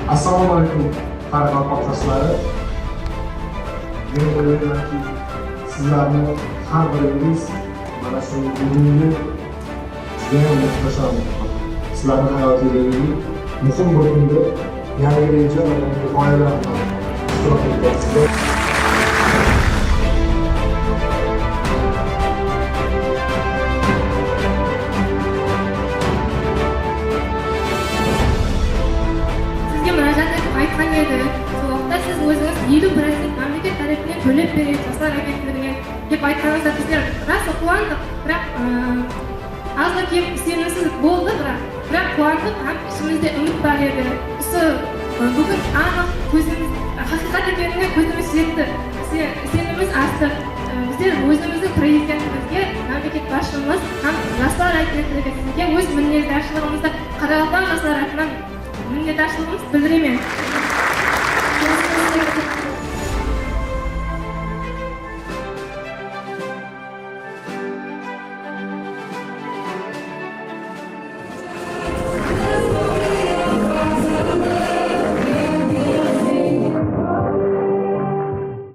Assalamualaikum Qaraqalpaqstonlari. Men o'ylaymanki, sizlarni har biringiz mana shu bugungi juda muhtasham sizlarning hayotingizdagi muhim bir kunda yangi reja va yangi g'oyalar bilan ishtirok etyapsizlar. Айтқан еді, сол уақытта сіз өзіңіз 50% мемлекет тарапынан төлеп береді жаслар агентлігіне деп айтқаныңызда біздер рас қуандық, бірақ азға кеп сенімсіздік болды, бірақ қуандық, ішімізде үміт бар еді. Осы бүгін анық көзіміз хақиқат екеніне көзіміз жетті, сеніміміз асты. Біздер өзіміздің президентімізге, мемлекет басшымыз һәм жаслар агентлігі сізге өз мінездашылығымызды Қарақалпақстан жаслар атынан minnetdarchiligimizni bildiraman.